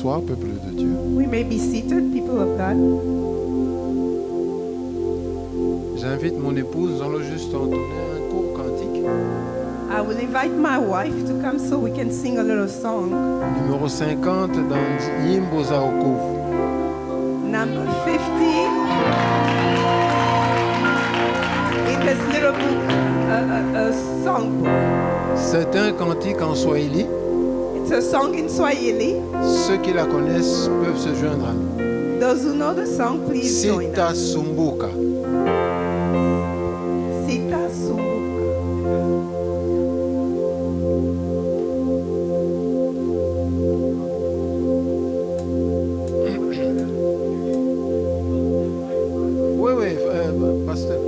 s'asseoir, peuple de Dieu. We may be seated, people of God. J'invite mon épouse, nous allons juste entonner un court cantique. I will invite my wife to come so we can sing a little song. Numéro 50 dans Nyimbo za Wokovu. Number 50 in this little book, a songbook. C'est un cantique en Swahili. It's a song in Swahili. Ceux qui la connaissent peuvent se joindre à nous. Those who know the song, please join us. Sita Sumbuka. Sita Sumbuka. Oui, pasteur.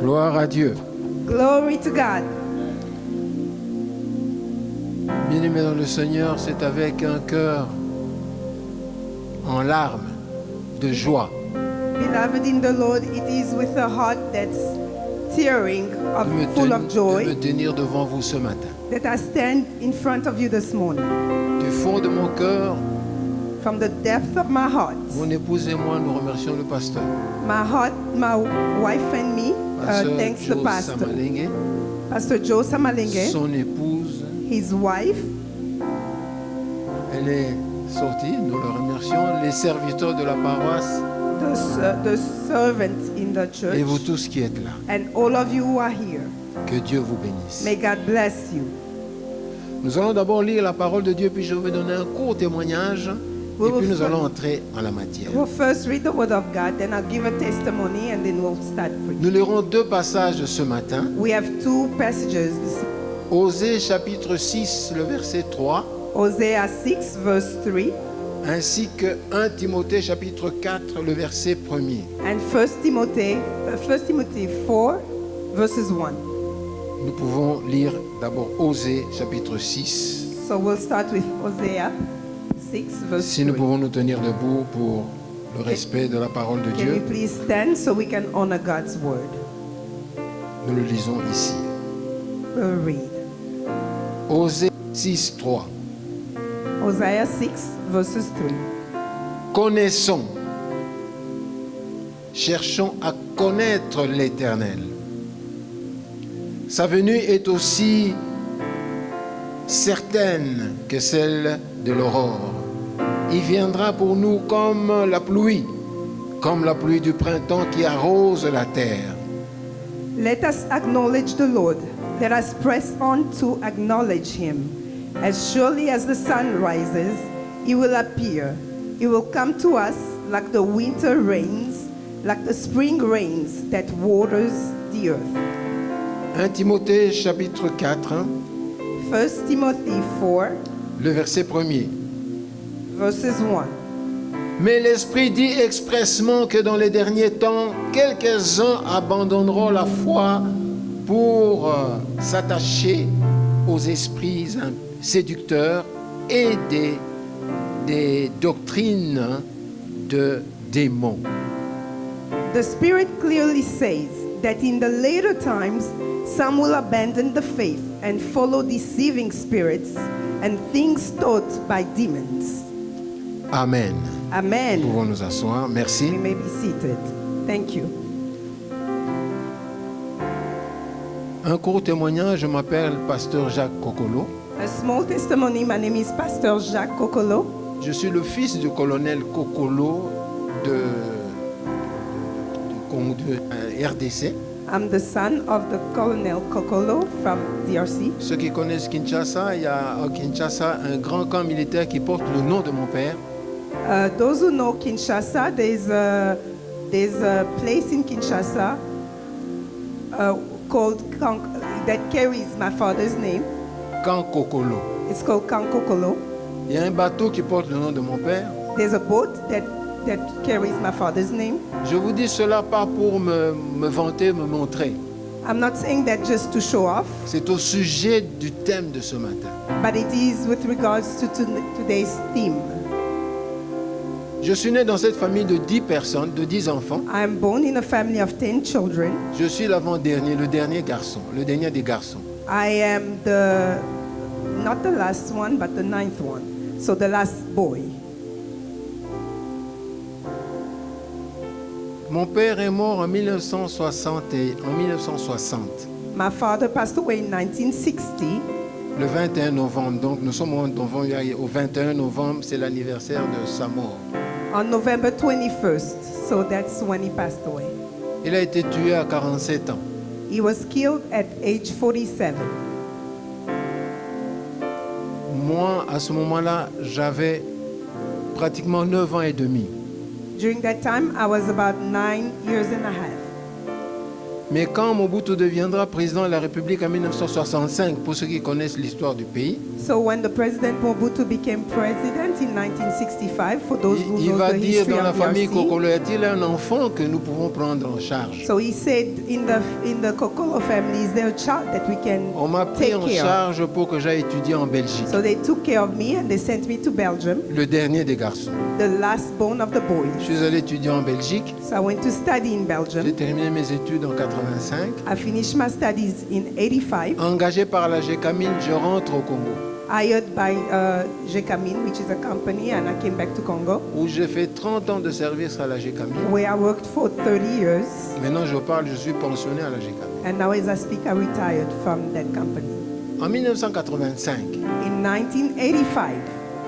Gloire à Dieu. Glory to God. Bien-aimés dans le Seigneur, c'est avec un cœur en larmes de joie Beloved in the Lord, it is with a heart that's tearing, full of de joy, me tenir devant vous ce matin. that I stand in front of you this morning. Du fond de mon cœur, From the depth of my heart, mon épouse et moi, nous remercions le pasteur. my wife and me Pasteur thanks the Joe pastor, Samalinge, Pastor Joe Samalinge, son épouse, his wife, elle est sortie, nous le remercions, les serviteurs de la paroisse the servants in the church, et vous tous qui êtes là. and all of you who are here. Que Dieu vous bénisse. May God bless you. Nous allons d'abord lire la parole de Dieu, puis je vais donner un court témoignage, et puis nous allons entrer en la matière. We'll first read the Word of God, then I'll give a testimony, and then we'll start preaching. Nous lirons deux passages ce matin. We have two passages. Osée chapitre 6, le verset 3, Hosea 6, verse 3, ainsi que 1 Timothée chapitre 4, le verset 1er. and 1 Timothy 4, verses 1. Nous pouvons lire d'abord Osée chapitre 6. So we'll start with Hosea 6, verse Si nous 3. pouvons nous tenir debout pour le respect de la parole de Can you Dieu, please stand so we can honor God's word? nous le lisons ici. We'll read. Osée 6, 3. Hosea 6, verses 3. Connaissons, cherchons à connaître l'Éternel. Sa venue est aussi certaine que celle de l'aurore. Il viendra pour nous comme la pluie du printemps qui arrose la terre. Let us acknowledge the Lord. Let us press on to acknowledge him. As surely as the sun rises, he will appear. He will come to us like the winter rains, like the spring rains that waters the earth. 1 Timothée chapitre 4, 1 Timothy 4, le verset 1er. verses 1. Mais l'Esprit dit expressement que dans les derniers temps, quelques-uns abandonneront la foi pour s'attacher aux esprits séducteurs et des doctrines de démons. The Spirit clearly says that in the later times, some will abandon the faith and follow deceiving spirits and things taught by demons. Amen. Nous Amen. pouvons nous asseoir. Merci. We may be seated. Thank you. Un court témoignage, je m'appelle Pasteur Jacques Kokolo. A small testimony. My name is Pastor Jacques Kokolo. Je suis le fils du colonel Kokolo de RDC. I'm the son of the Colonel Kokolo from DRC. Ceux qui connaissent Kinshasa, il y a à Kinshasa un grand camp militaire qui porte le nom de mon père. Those who know Kinshasa, there's a place in Kinshasa called that carries my father's name. Camp Kokolo. It's called Kankokolo. Il y a un bateau qui porte le nom de mon père. There's a boat that carries my father's name. Je vous dis cela pas pour me vanter, me montrer. I'm not saying that just to show off, C'est au sujet du thème de ce matin. but it is with regards to today's theme. Je suis né dans cette famille de 10 personnes, de 10 enfants. I am born in a family of 10 children. Je suis l'avant-dernier, le dernier garçon, le dernier des garçons. I am not the last one, but the 9th one. So the last boy. Mon père est mort en 1960. My father passed away in 1960. Le 21 novembre, donc nous sommes au 21 novembre, c'est l'anniversaire de sa mort. On November 21st, so that's when he passed away. Il a été tué à 47 ans. He was killed at age 47. Moi, à ce moment-là, j'avais pratiquement 9 ans et demi. During that time, I was about 9 years and a half. Mais quand Mobutu deviendra président de la République en 1965, pour ceux qui connaissent l'histoire du pays, So when the President Mobutu became president in 1965, for those who il know va the dire history dans la of famille DRC, Kokolo, y a-t-il un enfant que nous pouvons prendre en charge? so he said in the Kokolo family, is there a child that we can On m'a pris take en care of? charge pour que j'aille étudier en Belgique. So they took care of me and they sent me to Belgium, Le dernier des garçons. the last born of the Je boys. suis allé étudier en Belgique. So I went to study in J'ai Belgium. terminé mes études en 85. I finished my studies in 85, Engagé par la GECAMIN, je rentre au Congo, hired by GECAMIN, which is a company, and I came back to Congo, où j'ai fait 30 ans de service à la GECAMIN. where I worked for 30 years. Maintenant, je parle, je suis pensionné à la GECAMIN. And now as I speak, I retired from that company. En 1985, In 1985,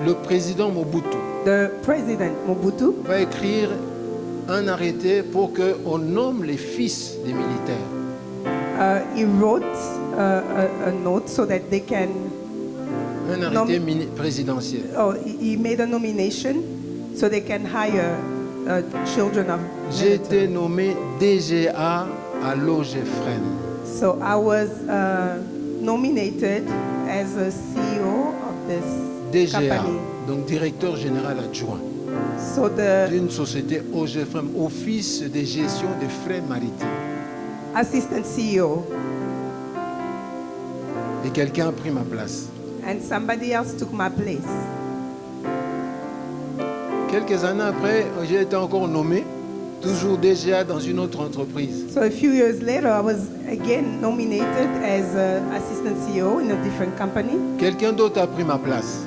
le président Mobutu the President Mobutu va écrire un arrêté pour qu'on nomme les fils des militaires. he wrote a note so that they can. Un arrêté présidentiel. Oh, he made a nomination so they can hire children of J'ai military. été nommé DGA à l'OGFREM. So I was nominated as a CEO of this DGA, company. donc directeur général adjoint So the d'une société OGFREM, Office de gestion des frais maritimes. assistant CEO, Et quelqu'un a pris ma place. and somebody else took my place. Quelques années après, j'ai été encore nommé, toujours DGA dans une autre entreprise. So a few years later, I was again nominated as assistant CEO in a different company. Quelqu'un d'autre a pris ma place.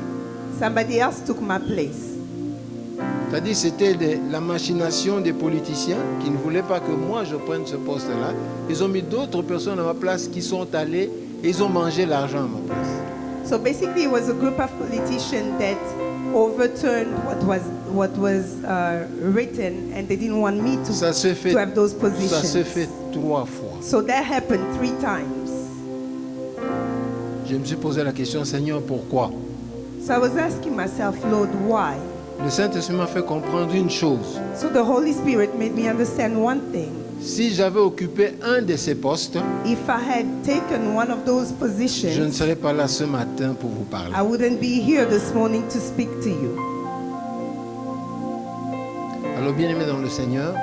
Somebody else took my place. C'est-à-dire c'était la machination des politiciens qui ne voulaient pas que moi je prenne ce poste-là. Ils ont mis d'autres personnes à ma place qui sont allées et ils ont mangé l'argent à ma place. So basically, it was a group of politicians that overturned what was written, and they didn't want me Ça se fait, to have those ça positions. se fait 3 fois. So that happened 3 times. Je me suis posé la question, Seigneur, pourquoi? So I was asking myself, Lord, why? Le Saint-Esprit m'a fait comprendre une chose. So the Holy Spirit made me understand one thing. Si j'avais occupé un de ces postes, If I had taken one of those je ne positions, serais pas là ce matin pour vous parler. I wouldn't be here this morning to speak to you. Alors, bien-aimés dans le Seigneur,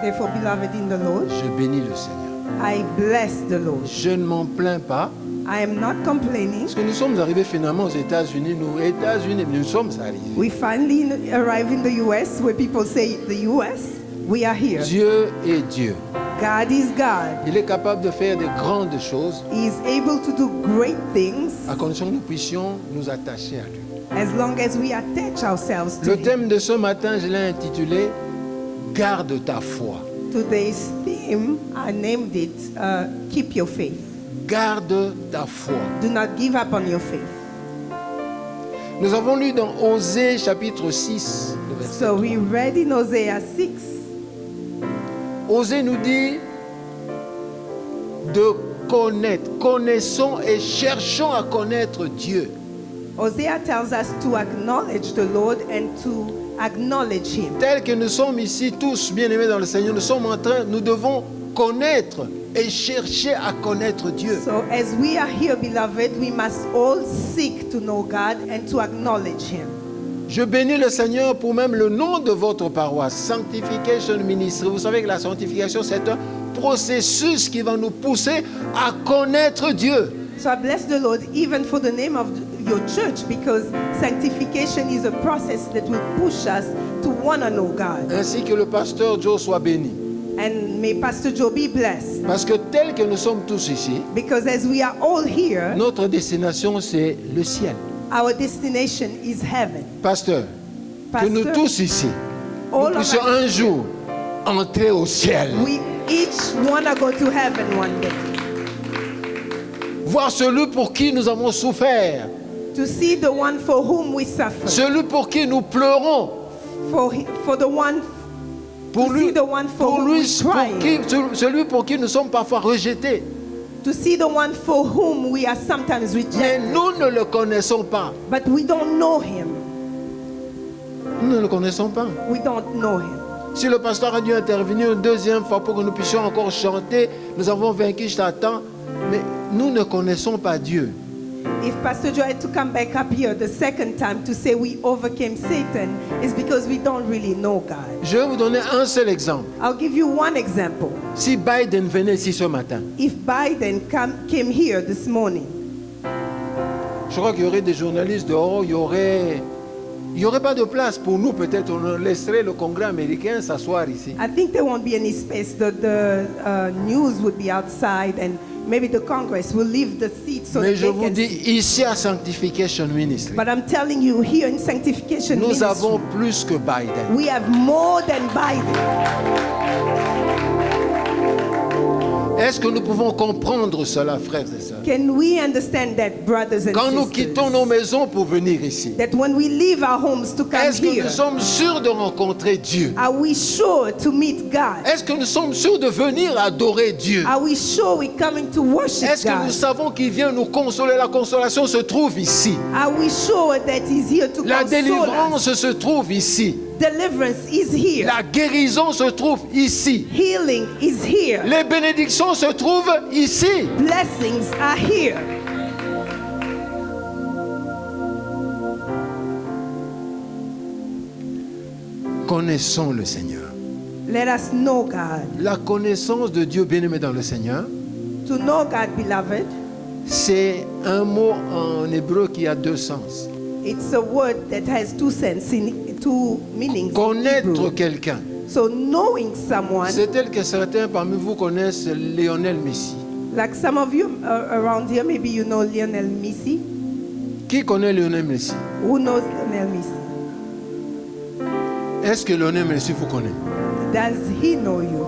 Therefore, beloved in the Lord, je bénis le Seigneur. I bless the Lord. Je ne m'en plains pas, I am not complaining. parce que nous sommes arrivés finalement aux États-Unis. Nous sommes arrivés. We finally arrived in the U.S. where people say the U.S. We are here. Dieu est Dieu. God is God. Il est capable de faire de grandes choses He is able to do great things à condition que nous puissions nous attacher à lui. as long as we attach ourselves to Le Him. thème de ce matin, je l'ai intitulé « Garde ta foi ». Today's theme, I named it, Keep Your Faith. Garde ta foi. Do not give up on your faith. Nous avons lu dans Osée chapitre 6, le verset So 3. we read in Hosea 6. Osée nous dit de connaître. Connaissons et cherchons à connaître Dieu. Hosea tells us to acknowledge the Lord and to acknowledge Him. Tels que nous sommes ici tous bien-aimés dans le Seigneur, nous devons connaître et chercher à connaître Dieu. So as we are here, beloved, we must all seek to know God and to acknowledge Him. Je bénis le Seigneur pour même le nom de votre paroisse, Sanctification Ministry. Vous savez que la sanctification, c'est un processus qui va nous pousser à connaître Dieu. So I bless the Lord even for the name of your church, because sanctification is a process that will push us to want to know God. Ainsi que le pasteur Joe soit béni. And may Pastor Joe be blessed, Parce que tel que nous sommes tous ici, because as we are all here, notre destination, c'est le ciel. our destination is heaven. Pasteur, que nous Pastor, tous ici, nous all of puissions us, un jour entrer au ciel. we each want to go to heaven one day. Voir celui pour qui nous avons souffert. To see the one for whom we suffer. Celui pour qui nous pleurons. For the one, Pour to lui, see the one for pour whom lui, we cry. celui pour qui nous sommes parfois rejetés. To see the one for whom we are sometimes Mais rejected. nous ne le connaissons pas. But we don't know him. Nous ne le connaissons pas. We don't know him. Si le pasteur a dû intervenir une deuxième fois pour que nous puissions encore chanter, nous avons vaincu, je t'attends. Mais nous ne connaissons pas Dieu. If Pastor Joe had to come back up here the second time to say we overcame Satan, it's because we don't really know God. Je vais vous donner un seul exemple. I'll give you one example. Si Biden venait ici ce matin, If Biden came here this morning, je crois qu'il y aurait des journalistes dehors, il y aurait pas de place pour nous. Peut-être on laisserait le Congrès américain s'asseoir ici. I think there won't be any space. The news would be outside, and maybe the Congress will leave the seats so Mais that je they vous can dis, see. ici à Sanctification Ministry, But I'm telling you, here in Sanctification nous Ministry, avons plus que Biden. we have more than Biden. Est-ce que nous pouvons comprendre cela, frères et sœurs? Can we understand that, brothers and Quand nous sisters? quittons nos maisons pour venir ici, That when we leave our homes to come est-ce que here, nous sommes sûrs de rencontrer Dieu? are we sure to meet God? Est-ce que nous sommes sûrs de venir adorer Dieu? Are we sure we're coming to worship Est-ce que nous God? savons qu'il vient nous consoler? La consolation se trouve ici. Are we sure that He's here to La console us? délivrance se trouve ici. Deliverance is here. La guérison se trouve ici. Healing is here. Les bénédictions se trouvent ici. Blessings are here. Connaissons le Seigneur. Let us know God. La connaissance de Dieu bien-aimé dans le Seigneur, To know God, beloved, c'est un mot en hébreu qui a deux sens. it's a word that has two meanings. in Connaître Hebrew. quelqu'un. So knowing someone, C'est tel que certains parmi vous connaissent Lionel Messi. like some of you around here, maybe you know Lionel Messi. Qui connaît Lionel Messi? Who knows Lionel Messi? Est-ce que Lionel Messi vous connaît? Does he know you?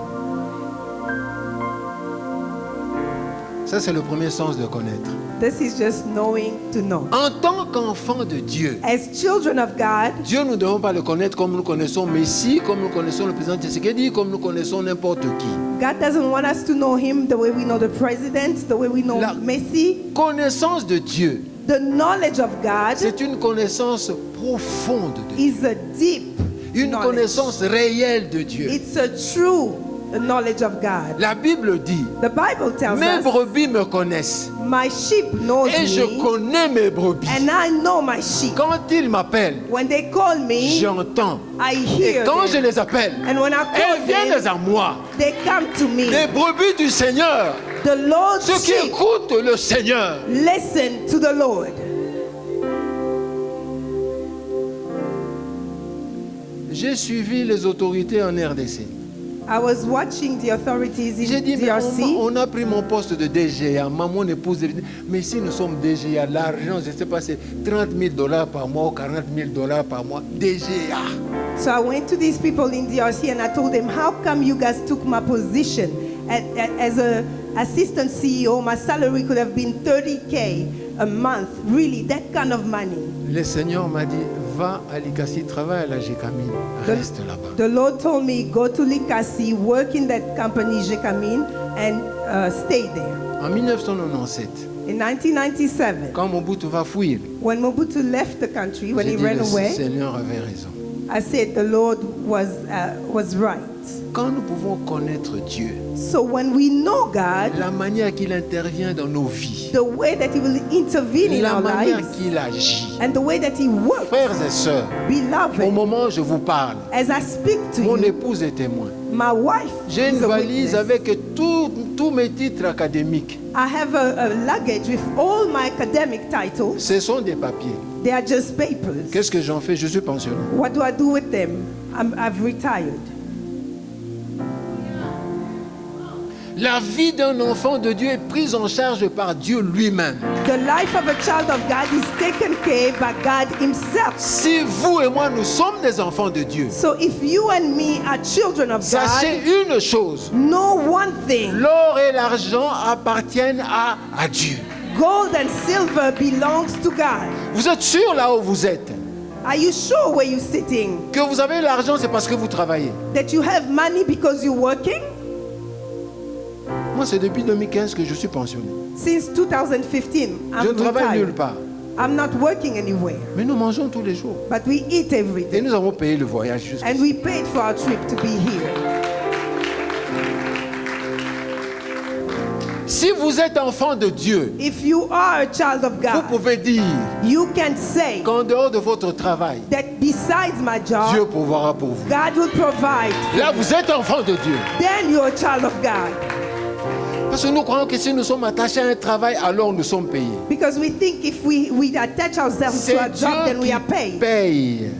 Ça, c'est le premier sens de connaître. This is just knowing to know. En tant qu'enfant de Dieu, As children of God, Dieu, nous ne devons pas le connaître comme nous connaissons Messi, comme nous connaissons le président Tshisekedi, comme nous connaissons n'importe qui. God doesn't want us to know him the way we know the president, the way we know La- Messi. Connaissance de Dieu, The knowledge of God c'est une connaissance profonde de Dieu. is a deep Une knowledge. connaissance réelle de Dieu. It's a true knowledge of God. La Bible dit, The Bible tells mes us, brebis me connaissent my sheep knows et je me, connais mes brebis. and I know my sheep. Quand ils m'appellent, When they call me, j'entends. I Et hear quand je them. les appelle, And when I elles call viennent them, à moi. they come to me. Les brebis du Seigneur, The Lord's ceux qui sheep écoutent le Seigneur. listen to the Lord. J'ai suivi les autorités en RDC. I was watching the authorities J'ai in dit, mais DRC. on a pris mon poste de DGA. Mon épouse, mais ici nous sommes DGA. L'argent, je ne sais pas, c'est 30 000 $ par mois ou 40 000 $ par mois. DGA. So I went to these people in DRC and I told them, how come you guys took my position? As a assistant CEO, my salary could have been 30K a month. Really, that kind of money. Le Seigneur m'a dit, va à Likasi, travaille à la GECAMIN, reste là-bas. The Lord told me, go to Likasi, work in that company, Jekamin, and stay there. En 1997, In 1997, quand Mobutu va fuir, when Mobutu left the country, when j'ai he dit, ran le away, Seigneur avait raison. I said the Lord was right. Quand nous pouvons connaître Dieu, So when we know God, la manière qu'il intervient dans nos vies, the way that He will intervene in la our manière lives, qu'il agit, and the way that He works, frères et sœurs, au beloved, moment où je vous parle, as I speak to mon you, épouse est témoin. my wife J'ai is une a valise witness. avec tous mes titres académiques. I have a luggage with all my academic titles. Ce sont des papiers. They are just papers. Qu'est-ce que j'en fais? Je suis pensionnaire. What do I do with them? I've retired. La vie d'un enfant de Dieu est prise en charge par Dieu lui-même. The life of a child of God is taken care by God Himself. Si vous et moi, nous sommes des enfants de Dieu, So if you and me are children of sachez God, une chose. know one thing. L'or et l'argent appartiennent à Dieu. Gold and silver belongs to God. Vous êtes sûr là où vous êtes? Are you sure where you're sitting? Que vous avez l'argent, c'est parce que vous travaillez. That you have money because you're working? Moi, c'est depuis 2015 que je suis pensionné. Since 2015, Je ne I'm travaille nulle retired. part. I'm not working anywhere. Mais nous mangeons tous les jours. But we eat every Et day. nous avons payé le voyage jusqu'à And we paid for our trip to be here. Si vous êtes enfant de Dieu, If you are a child of vous God, pouvez dire you can say qu'en dehors de votre travail, that besides my Dieu job, pourvoira pour vous. God will provide. Là, vous êtes enfant de Dieu. Then you're a child of God. Parce que nous croyons que si nous sommes attachés à un travail, alors nous sommes payés. Because we think if we attach ourselves C'est to a job, then we Dieu are qui paid. paye.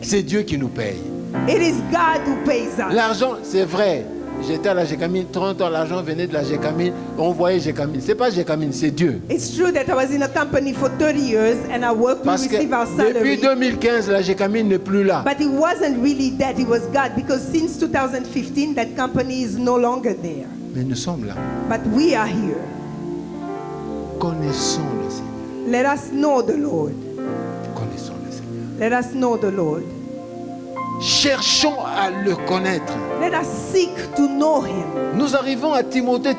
C'est Dieu qui nous paye. It is God who pays us. L'argent, c'est vrai. J'étais à la GECAMIN, 30 ans, l'argent venait de la GECAMIN. On voyait GECAMIN. Ce n'est pas GECAMIN, c'est Dieu. It's true that I was in a company for 30 years and I worked to Parce que receive our depuis salary. 2015, la GECAMIN n'est plus là. But it wasn't really that, it was God. Because since 2015, that company is no longer there. Mais nous sommes là. but we are here. Connaissons le Seigneur. Let us know the Lord. Connaissons le Seigneur. Let us know the Lord. Cherchons à le connaître. Let us seek to know him. Nous arrivons à Timothée.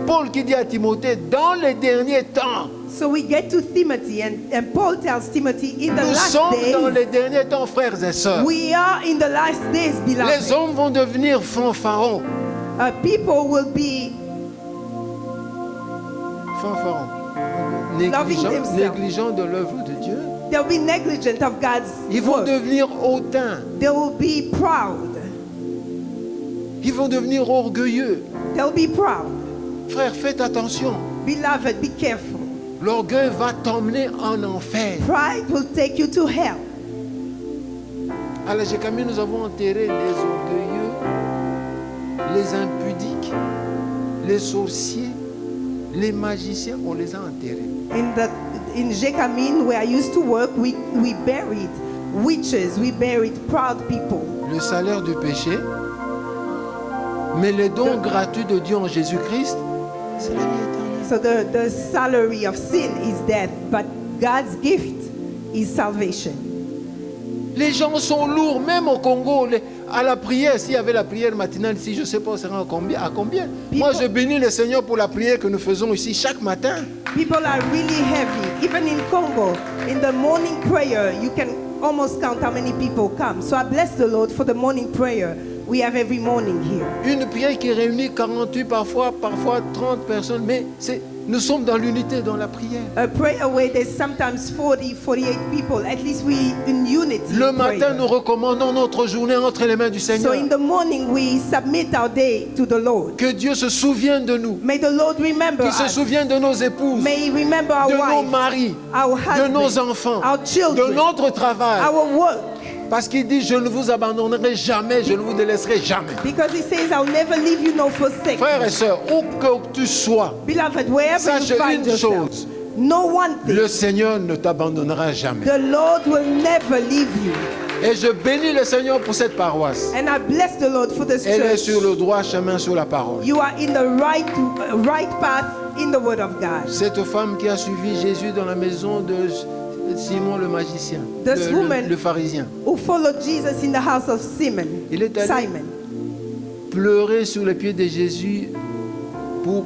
Paul qui dit à Timothée, dans les derniers temps, So we get to Timothy, and Paul tells Timothy, in the nous last sommes dans days, les derniers temps, frères et sœurs. we are in the last days, Les beloved. hommes vont devenir fanfarons. People will be Fanfarons. Loving themselves. Négligents de l'œuvre de Dieu. they'll be negligent of God's Ils vont work. devenir hautains. They will be proud. Ils vont devenir orgueilleux. They'll be proud. Frère, faites attention. Beloved, be careful. L'orgueil va t'emmener en enfer. Pride will take you to hell. À la Jécamine, nous avons enterré les orgueilleux, les impudiques, les sorciers, les magiciens. On les a enterrés. In Jekamin, where I used to work, we buried witches, we buried proud people. Le salaire du péché, mais les dons gratuits de Dieu en Jésus-Christ, c'est la vie éternelle. So the salary of sin is death, but God's gift is salvation. Les gens sont lourds, même au Congo. À la prière, s'il y avait la prière matinale ici, je ne sais pas, on sera à combien. Moi, je bénis le Seigneur pour la prière que nous faisons ici chaque matin. People are really heavy. Even in Congo, in the morning prayer, you can almost count how many people come. So I bless the Lord for the morning prayer we have every morning here. Une prière qui réunit 48, parfois 30 personnes, mais nous sommes dans l'unité, dans la prière. A prayer where there's sometimes 40, 48 people. At least we in unity. Le in matin, prayer. nous recommandons notre journée entre les mains du So Seigneur. in the morning, we submit our day to the Lord. Que Dieu se souvienne de nous, May the Lord remember qu'il se us. souvienne de nos épouses, May He remember our de nos wives, maris, our de husbands, nos enfants, our de children, notre travail. our work. Parce qu'il dit, je ne vous abandonnerai jamais, je ne vous délaisserai jamais. Because He says, I'll never leave you nor forsake Frères you. et sœurs, où que tu sois, Beloved, wherever sache you find une yourself, chose, know one thing. le Seigneur ne t'abandonnera jamais. The Lord will never leave you. Et je bénis le Seigneur pour cette paroisse. And I bless the Lord for this Elle est church. sur le droit chemin, sur la parole. You are in the right path in the Word of God. Cette femme qui a suivi Jésus dans la maison de Simon le magicien, This woman- le pharisien, Who followed Jesus in the house of Simon. Il est allé- Simon. pleurait sous les pieds de Jésus pour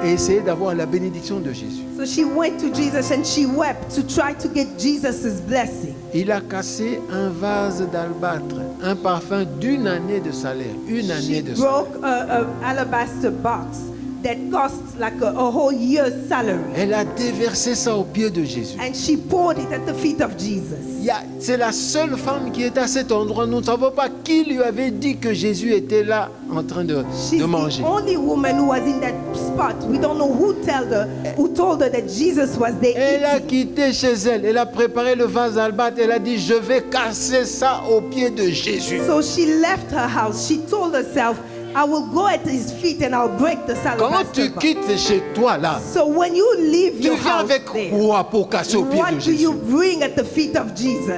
essayer d'avoir la bénédiction de Jésus. So she went to Jesus and she wept to try to get Jesus' blessing. Il a cassé un vase d'albâtre, un parfum d'une année de salaire. Une année She de salaire. broke a alabaster box that cost like a whole year's salary. Elle a déversé ça aux pieds de Jésus. And she poured it at the feet of Jesus. C'est la seule femme qui est à cet endroit. Nous ne savons pas qui lui avait dit que Jésus était là en train de She's manger. the only woman who was in that spot. We don't know who told her that Jesus was there Elle a eating. quitté chez elle. Elle a préparé le vase d'albâtre. Elle a dit, je vais casser ça aux pieds de Jésus. So she left her house. She told herself, I will go at his feet and I'll break the Quand alabaster tu box. quittes chez toi là, So when you leave tu your viens house avec there, quoi pour casser aux pieds what de do Jésus? you bring at the feet of Jesus?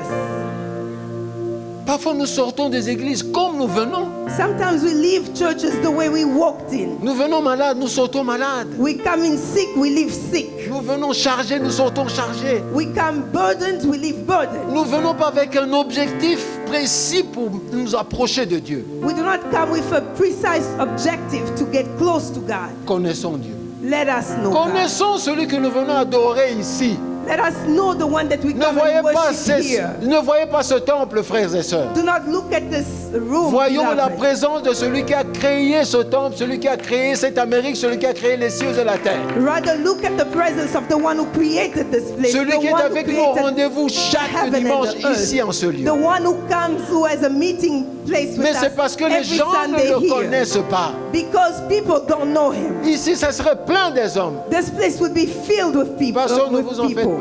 Parfois nous sortons des églises comme nous venons. Sometimes we leave churches the way we walked in. Nous venons malades, nous sortons malades. We come in sick, we leave sick. Nous venons chargés, nous sortons chargés. We come burdened, we leave burdened. Nous venons pas avec un objectif précis pour nous approcher de Dieu. We do not come with a precise objective to get close to God. Connaissons Dieu. Let us know God. Connaissons celui que nous venons adorer ici. Let us know the one that we Ne come voyez and pas, worship here. ne voyez pas ce temple, frères et sœurs. Do not look at this room. Voyons la beloved. présence de celui qui a créé ce temple, celui qui a créé cette Amérique, celui qui a créé les cieux et la terre. Rather look at the presence of the one who created this place. Celui the qui est one who avec nous au created rendez-vous chaque heaven and dimanche the earth. ici en ce lieu. The one who comes, who has a meeting place with Mais us c'est parce que les every gens Sunday ne le here. connaissent pas. Because people don't know him. Ici, ça serait plein des hommes. This place would be filled with people. Pasteur, ne vous en faites pas.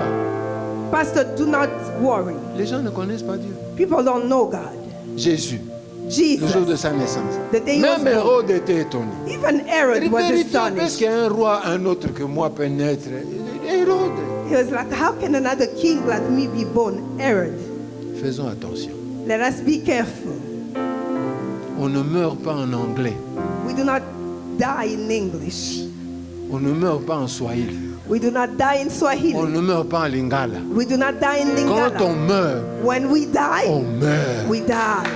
Pastor, do not worry. Les gens ne connaissent pas Dieu. People don't know God. Jésus, Jesus. le jour de sa naissance. The day he was Même born. Hérode était étonné. Even Herod Il was vérifie, est-ce astonished. qu'il y a un roi, un autre que moi peut naître? Hérode. He was like, how can another king like me be born? Herod. Faisons attention. Let us be careful. On ne meurt pas en anglais. We do not die in English. On ne meurt pas en Swahili. We do not die in On Swahili. ne meurt pas en Lingala. We do not die in Quand on Lingala. meurt, When we die, on meurt. we die.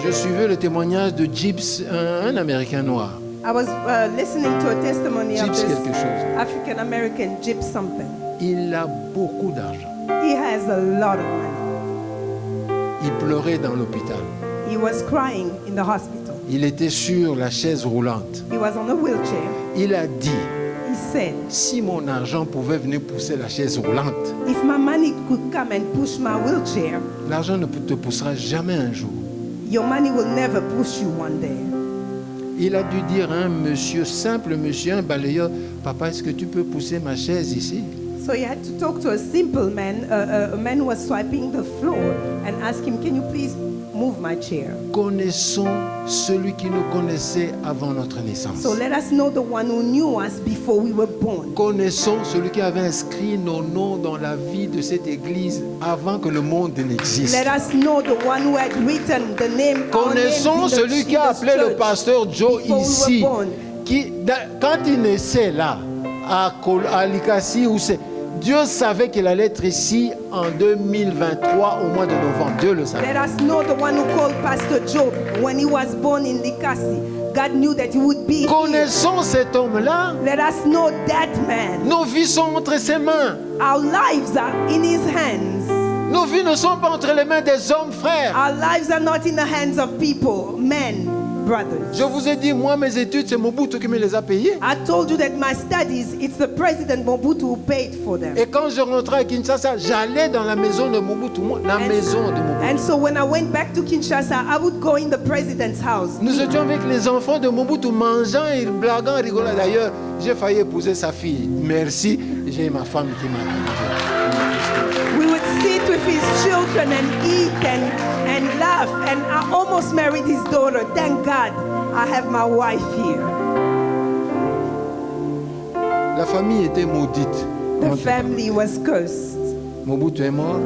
Je suivais le témoignage de Gibbs, un Américain noir. I was listening to a testimony of Gibbs this quelque chose. African American, Jip something. Il a beaucoup d'argent. He has a lot of money. Il pleurait dans l'hôpital. He was crying in the hospital. Il était sur la chaise roulante. He was on a wheelchair. Il a dit, He said, si mon argent pouvait venir pousser la chaise roulante, if my money could come and push my wheelchair, l'argent ne te poussera jamais un jour. your money will never push you one day. Il a dû dire à un monsieur, simple monsieur, un balayeur, papa, est-ce que tu peux pousser ma chaise ici? So he had to talk to a simple man, a man who was swiping the floor, and ask him, can you please move my chair? Connaissons celui qui nous connaissait avant notre naissance. So let us know the one who knew us before we were born. Connaissons celui qui avait inscrit nos noms dans la vie de cette église avant que le monde n'existe. Let us know the one who had written the name. Our names Connaissons in the- celui qui a in appelé this le church pasteur Joe before we were ici, born. quand il naissait là, à Likasi, où c'est, Dieu savait qu'il allait être ici en 2023 au mois de novembre. Dieu le savait. Let us know the one who called Pastor Job when he was born in Likasi. God knew that he would be here. Connaissons cet homme-là. Let us know that man. Nos vies sont entre ses mains. Our lives are in his hands. Nos vies ne sont pas entre les mains des hommes, frères. Our lives are not in the hands of people, men, brothers. Je vous ai dit, moi, mes études, c'est Mobutu qui me les a payées. I told you that my studies, it's the President Mobutu who paid for them. Et quand je rentrais à Kinshasa, j'allais dans la maison de Mobutu, la maison de Mobutu. And so when I went back to Kinshasa, I would go in the president's house. Nous étions avec les enfants de Mobutu, mangeant et blaguant, rigolant. D'ailleurs, j'ai failli épouser sa fille. Merci, j'ai ma femme qui m'a dit. We would sit with his children and eat and laugh. And I almost married his daughter. Thank God I have my wife here. La famille était maudite. The family was cursed. Mobutu est mort.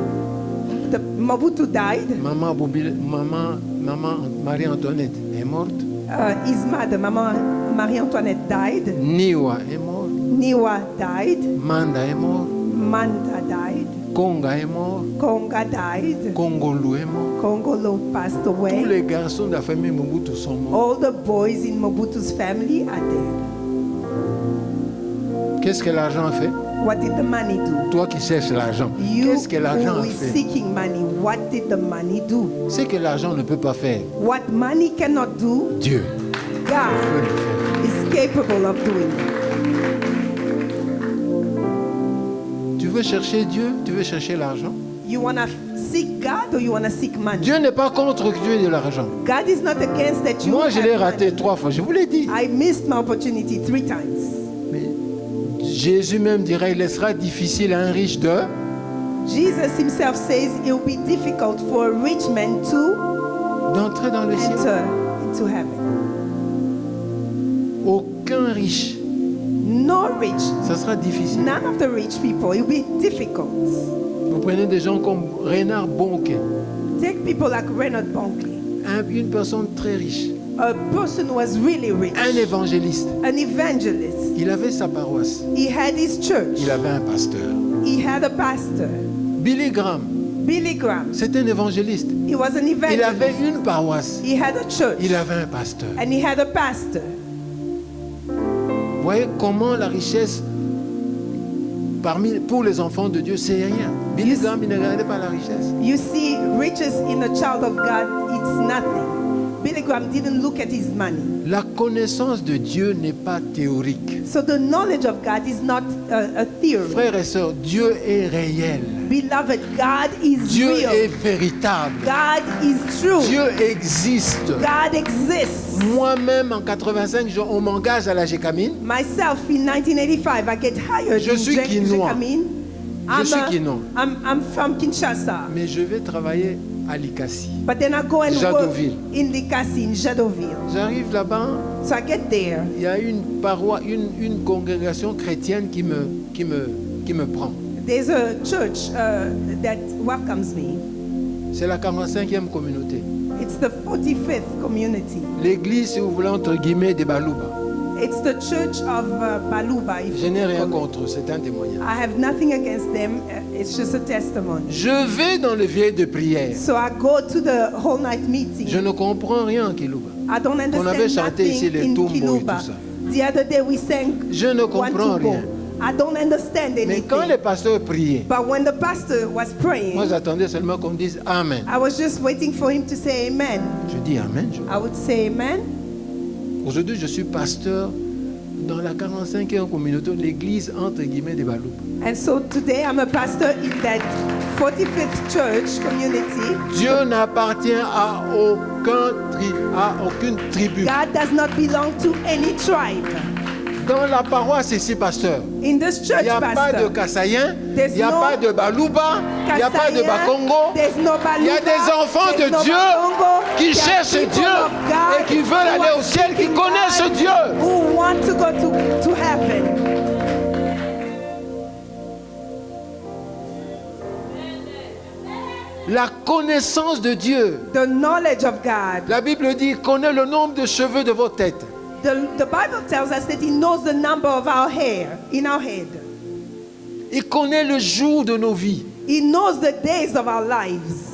Mobutu died. Maman Marie-Antoinette est morte. His mother, Mama Marie-Antoinette, died. Niwa est mort. Niwa died. Manda est mort. Manda died. Konga est mort. Konga died. Kongolo est mort. Kongolo passed Tous away. les garçons de la famille Mobutu sont morts. All the boys in Mobutu's family are dead. Qu'est-ce que l'argent a fait? What did the money do? Toi qui cherches l'argent, You qu'est-ce que l'argent who a is fait? seeking money, what did the money do? C'est que l'argent ne peut pas faire. What money cannot do, Dieu God peut le faire. is capable of doing it. Tu veux chercher Dieu, tu veux chercher l'argent. You want to seek God or you want to seek money? Dieu n'est pas contre que tu aies de l'argent. God is not against that you Moi, je have l'ai raté money. 3 fois, je vous l'ai dit. I missed my opportunity 3 times. Mais Jésus même dirait, il laissera difficile à un riche de... Jesus himself says it will be difficult for a rich man to d'entrer dans le ciel. enter into heaven. Aucun riche, No rich, ça sera difficile. none of the rich people, it will be difficult. Vous prenez des gens comme Renard Bonke, Take people like Reinhard Bonnke, une personne très riche, a person who was really rich, un évangéliste. an evangelist. Il avait sa paroisse, He had his church. il avait un pasteur. He had a pastor. Billy Graham, Billy Graham, c'est un évangéliste. he was an Il avait evangelist. une paroisse, He had a church il avait un pasteur. and he had a pastor. Vous voyez comment la richesse pour les enfants de Dieu, c'est rien. Billy Graham, il ne regardait pas la richesse. You see, riches in a child of God, it's nothing. Billy Graham didn't look at his money. La connaissance de Dieu n'est pas théorique. So the knowledge of God is not a theory. Frères et sœurs, Dieu est réel. Beloved, God is Dieu est real. véritable. God is true. Dieu existe. God exists. Moi-même, en 85, on m'engage à la Gécamine. Myself, in 1985, I get hired Je in suis Quinois. Jacamine. Je suis Quinois. I'm from Kinshasa. Mais je vais travailler à Likasi. But then I go and work Jadoville. in Likasi, in Jadoville. J'arrive là-bas, So I get there. il y a une paroisse, une congrégation chrétienne qui me prend. There's a church that welcomes me. C'est la 45e communauté. It's the 45th community. L'église, si vous voulez, entre guillemets, des Balouba. It's the church of Baluba. if Je you n'ai rien call it. contre eux, c'est un témoignage. I have nothing against them. It's just a testimony. Je vais dans le vieil de prière. So I go to the whole night meeting. Je ne comprends rien en Kilouba. I don't On avait understand chanté ici nothing les in Tumbo et Kiluba. tout ça. The other day we sang Je ne One comprends to Go. rien. I don't understand Mais quand anything. les pasteurs priaient, But when the pastor was praying, moi j'attendais seulement qu'on me dise Amen. I was just waiting for him to say amen. Je dis Amen. I would say amen. Aujourd'hui, je suis pasteur dans la 45e communauté, l'église entre guillemets des Balouba. And so today I'm a pastor in that 45th church community. Dieu n'appartient à aucune tribu. God does not belong to any tribe. Dans la paroisse ici, pasteur, In this il church, n'y a pas de pastor, Kassayen, There's il n'y a no pas de Balouba, il n'y a pas de Kassayen, Bakongo. there's no Il y a Baluba, des enfants there's de no Dieu Bakongo, qui there are cherchent people Dieu of God et qui veulent who aller are au ciel, qui seeking connaissent God, Dieu. who want to go to heaven. La connaissance de Dieu. The knowledge of God. La Bible dit, connaît le nombre de cheveux de vos têtes. The Bible tells us that He knows the number of our hair in our head. Il connaît le jour de nos vies. He knows the days of our lives.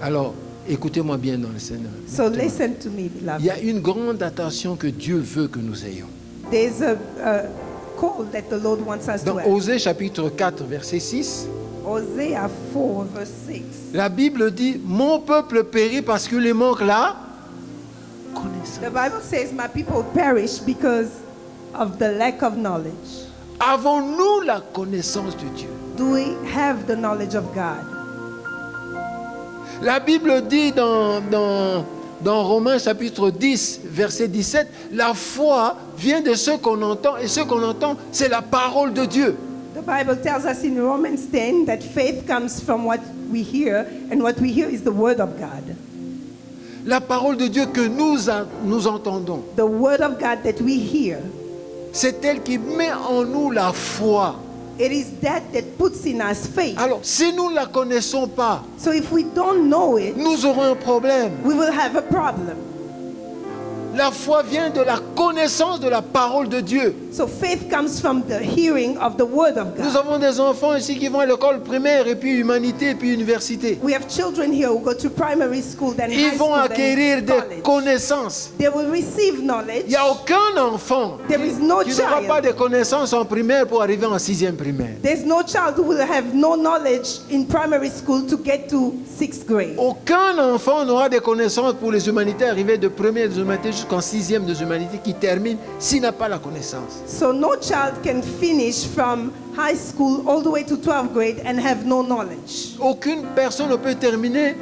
Alors, écoutez-moi bien dans le Seigneur. So listen to me, Il y a beloved. une grande attention que Dieu veut que nous ayons. There's a call that the Lord wants us to Dans have. Osée chapitre 4, verset 6, Hosea 4, verse 6. la Bible dit, mon peuple périt parce qu'il lui manque la connaissance. The Bible says, my people perish because of the lack of knowledge. Avons-nous la connaissance de Dieu? Do we have the knowledge of God? La Bible dit dans Romains chapitre 10, verset 17, la foi vient de ce qu'on entend, et ce qu'on entend, c'est la parole de Dieu. The Bible tells us in Romans 10 that faith comes from what we hear, and what we hear is the word of God. La parole de Dieu que nous entendons, The word of God that we hear, c'est elle qui met en nous la foi. it is that puts in us faith. Alors, si nous ne la connaissons pas, So if we don't know it, nous aurons un problème. we will have a problem. La foi vient de la connaissance de la parole de Dieu. So faith comes from the hearing of the word of Nous God. avons des enfants ici qui vont à l'école primaire, et puis humanité, et puis université. We have children here who go to primary school, then Ils high vont school, acquérir then des college. connaissances. They will receive knowledge. Il n'y a aucun enfant There is no qui n'aura child. pas de connaissances en primaire pour arriver en 6e primaire. There's no child who will have no knowledge in primary school to get to 6th grade. Aucun enfant n'aura des connaissances pour les humanités, arriver de première des humanités jusqu'en 6e des humanités qui termine s'il n'a pas la connaissance. So no child can finish from high school all the way to 12th grade and have no knowledge. Aucune personne ne peut terminer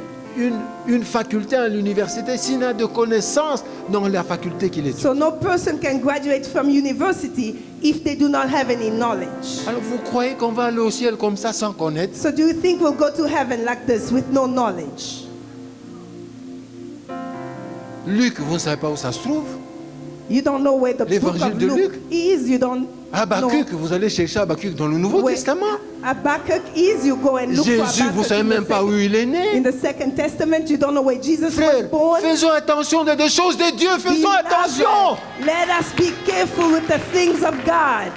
une faculté à l'université s'il n'a de connaissances dans la faculté qu'il étudie. So no person can graduate from university if they do not have any knowledge. Alors vous croyez qu'on va aller au ciel comme ça sans connaître? So do you think we'll go to heaven like this with no knowledge? Luc, vous ne savez pas où ça se trouve? You don't know where the book L'évangile of de Luke Luc. is. You don't Habakkuk, know vous allez chercher Habakkuk dans le Nouveau where Testament. Habakkuk is. You go and look for Jésus, vous ne Habakkuk savez in même the pas où second- il est in né. the Second Testament. You don't know where Jesus Frère, was born. faisons attention des choses de Dieu, faisons Beloved, attention. let us be careful with the things of God.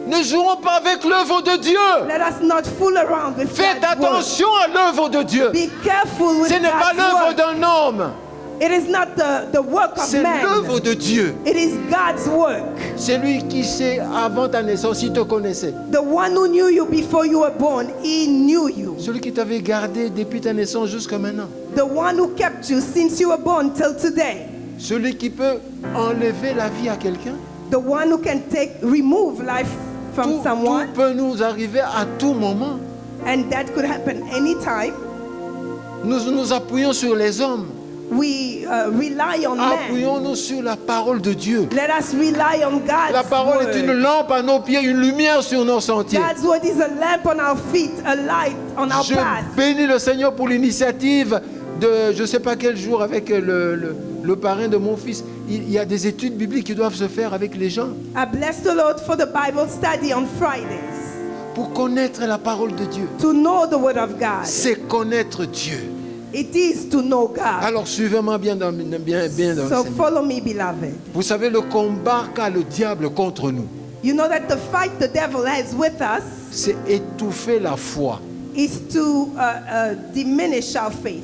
Ne jouons pas avec l'œuvre de Dieu. Let us not fool around with Faites God's word. attention à l'œuvre de Dieu. Be careful with Ce n'est pas God's l'œuvre word. d'un homme, It is not the work of c'est l'œuvre man. de Dieu. It is God's work. C'est lui qui sait avant ta naissance, il te connaissait. The one who knew you before you were born, he knew you. Celui qui t'avait gardé depuis ta naissance jusqu'à maintenant. The one who kept you since you were born till today. Celui qui peut enlever la vie à quelqu'un. The one who can remove life from Tout someone, peut nous arriver à tout moment. and that could happen anytime. Nous nous appuyons sur les hommes. We rely on man. Appuyons-nous sur la parole de Dieu. Let us rely on God's La parole est une word. lampe à nos pieds, une lumière sur nos sentiers. God's word is a lamp on our feet, a light on our Je path. bénis le Seigneur pour l'initiative de je ne sais pas quel jour avec le le parrain de mon fils. Il y a des études bibliques qui doivent se faire avec les gens I bless the Lord for the Bible study on Fridays. pour connaître la parole de Dieu. To know the Word of God. C'est connaître Dieu. It is to know God. Alors suivez-moi bien dans le So Seigneur. follow me, beloved. Vous savez le combat qu'a le diable contre nous, You know that the fight the devil has with us c'est étouffer la foi, is to diminish our faith.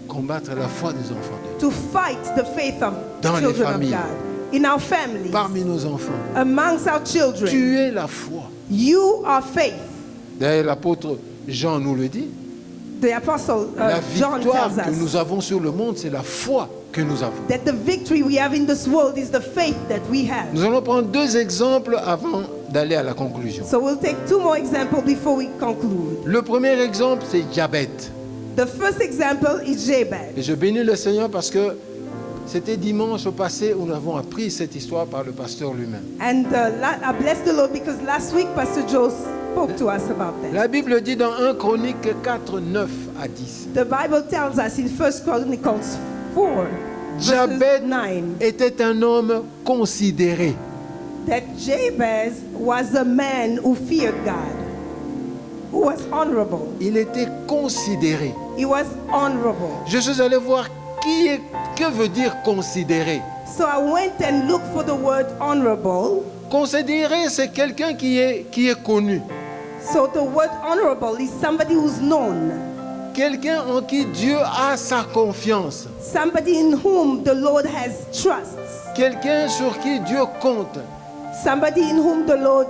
combattre la foi des enfants de Dieu, To fight the faith of Dans les children of familles. God. In our families. parmi nos enfants. Amongst our children. Tuer la foi. You are faith. D'ailleurs, l'apôtre Jean nous le dit. The apostle La John victoire tells que us nous avons sur le monde, c'est la foi que nous avons. that the victory we have in this world is the faith that we have. Nous allons prendre 2 exemples avant d'aller à la conclusion. So we'll take 2 more examples before we conclude. Le premier exemple, c'est Jabet. The first example is Jabez. Et je bénis le Seigneur parce que c'était dimanche passé où nous avons appris cette histoire par le pasteur lui-même. And I bless the Lord because last week Pastor Joe spoke to us about that. La Bible dit dans 1 Chronique 4, 9 à 10. The Bible tells us in 1 Chronicles 4, Jabez verses 9, était un homme considéré. that Jabez was a man who feared God, who was honorable. Il était considéré. He was honorable. Je suis allé voir que veut dire considéré. So I went and looked for the word honorable. Considéré, c'est quelqu'un qui est connu. So the word honorable is somebody who's known, Quelqu'un en qui Dieu a sa confiance. somebody in whom the Lord has trust, Quelqu'un sur qui Dieu compte. somebody in whom the Lord